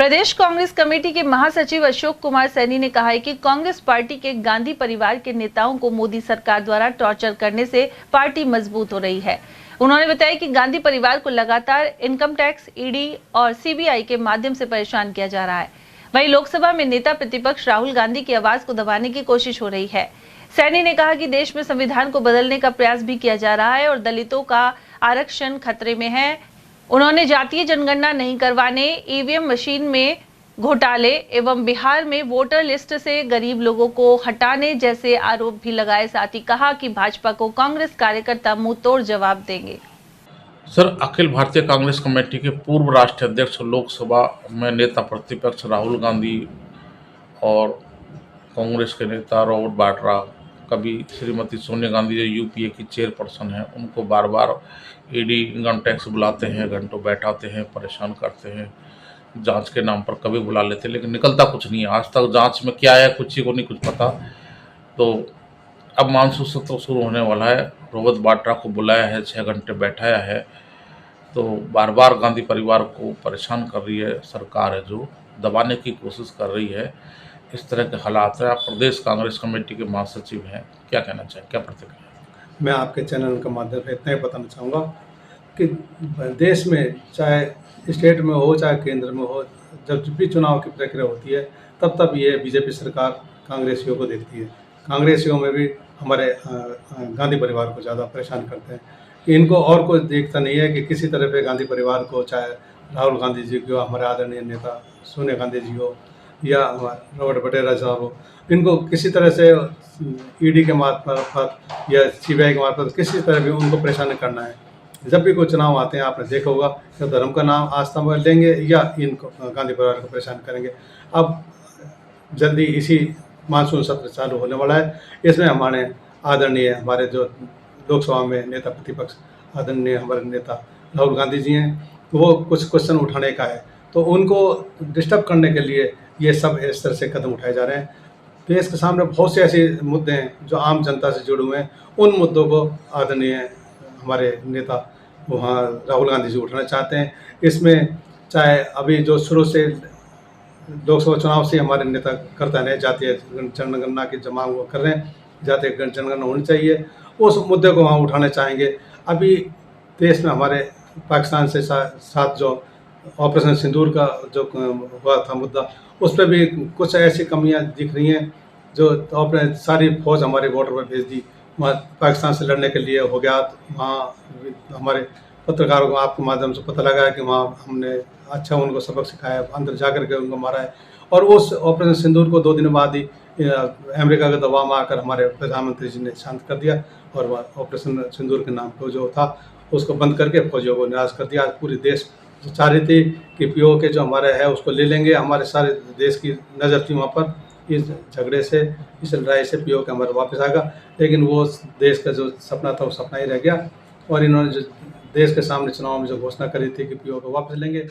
प्रदेश Congress committee के महासचिव अशोक कुमार सैनी ने कहा है कि कांग्रेस पार्टी के गांधी परिवार के नेताओं को मोदी सरकार द्वारा टॉर्चर करने से पार्टी मजबूत हो रही है। उन्होंने बताया कि गांधी परिवार को लगातार इनकम टैक्स, ईडी और सीबीआई के माध्यम से परेशान किया जा रहा है। वहीं लोकसभा में नेता प्रतिपक्ष राहुल गांधी की आवाज को दबाने की कोशिश हो रही है। सैनी ने कहा कि देश में संविधान को बदलने का प्रयास भी किया जा रहा है और दलितों का आरक्षण खतरे में है। उन्होंने जातीय जनगणना नहीं करवाने, ईवीएम मशीन में घोटाले एवं बिहार में वोटर लिस्ट से गरीब लोगों को हटाने जैसे आरोप भी लगाए। साथ ही कहा कि भाजपा को कांग्रेस कार्यकर्ता मुंह तोड़ जवाब देंगे। सर, अखिल भारतीय कांग्रेस कमेटी के पूर्व राष्ट्रीय अध्यक्ष, लोकसभा में नेता प्रतिपक्ष राहुल गांधी और कांग्रेस के नेता रॉबर्ट वाड्रा, कभी श्रीमती सोनिया गांधी जो यूपीए की चेयरपर्सन है, उनको बार बार ईडी, इनकम टैक्स बुलाते हैं, घंटों बैठाते हैं, परेशान करते हैं। जांच के नाम पर कभी बुला लेते हैं, लेकिन निकलता कुछ नहीं है। आज तक जांच में क्या है कुछ ही को नहीं कुछ पता। तो अब मानसून सत्र शुरू होने वाला है। रॉबर्ट वाड्रा को बुलाया है, 6 घंटे बैठाया है। तो बार बार गांधी परिवार को परेशान कर रही है सरकार, है जो दबाने की कोशिश कर रही है। इस तरह के हालात है। आप प्रदेश कांग्रेस कमेटी के महासचिव हैं, क्या कहना चाहें, क्या प्रतिक्रिया? मैं आपके चैनल के माध्यम से इतना ही बताना चाहूँगा कि देश में चाहे स्टेट में हो चाहे केंद्र में हो, जब भी चुनाव की प्रक्रिया होती है तब ये बीजेपी सरकार कांग्रेसियों को देखती है। कांग्रेसियों में भी हमारे गांधी परिवार को ज़्यादा परेशान करते हैं कि इनको और कोई देखता नहीं है कि किसी तरह पे गांधी परिवार को, चाहे राहुल गांधी जी को, हमारे आदरणीय नेता सोनिया गांधी जी हो या रॉबर्ट वाड्रा साहब हो, इनको किसी तरह से ईडी के मार्फत या सीबीआई के मार्फत किसी तरह भी उनको परेशान करना है। जब भी कोई चुनाव आते हैं, आपने देखा होगा कि धर्म का नाम आस्था में लेंगे या इनको गांधी परिवार को परेशान करेंगे। अब जल्दी इसी मानसून सत्र चालू होने वाला है। इसमें हमारे आदरणीय, हमारे जो लोकसभा में नेता प्रतिपक्ष आदरणीय हमारे नेता राहुल गांधी जी हैं, वो कुछ क्वेश्चन उठाने का है, तो उनको डिस्टर्ब करने के लिए ये सब इस तरह से कदम उठाए जा रहे हैं। देश के सामने बहुत से ऐसे मुद्दे हैं जो आम जनता से जुड़े हुए हैं। उन मुद्दों को आदरणीय हमारे नेता वहाँ राहुल गांधी जी उठाना चाहते हैं। इसमें चाहे अभी जो शुरू से लोकसभा चुनाव से हमारे नेता करते हैं, जातीय जनगणना की जमा वो कर रहे हैं, जातीय जनगणना होनी चाहिए, उस मुद्दे को वहाँ उठाना चाहेंगे। अभी देश में हमारे पाकिस्तान से साथ जो ऑपरेशन सिंदूर का जो हुआ था मुद्दा, उस पर भी कुछ ऐसी कमियां दिख रही हैं जो आपने सारी फौज हमारे बॉर्डर पर भेज दी, वहाँ पाकिस्तान से लड़ने के लिए हो गया। वहाँ हमारे पत्रकारों को आपके माध्यम से पता लगा है कि वहाँ हमने अच्छा उनको सबक सिखाया, अंदर जा कर के उनको मारा है। और उस ऑपरेशन सिंदूर को 2 दिन बाद ही अमेरिका के दबाव में आकर हमारे प्रधानमंत्री जी ने शांत कर दिया और वह ऑपरेशन सिंदूर के नाम पर जो था उसको बंद करके फौजियों को निराश कर दिया। आज पूरी देश चाह रही थी कि पीओ के जो हमारे है उसको ले लेंगे, हमारे सारे देश की नज़र थी वहाँ पर। इस झगड़े से, इस लड़ाई से पीओ के हमारे वापस आएगा, लेकिन वो देश का जो सपना था वो सपना ही रह गया। और इन्होंने जो देश के सामने चुनाव में जो घोषणा करी थी कि पीओ को वापस लेंगे,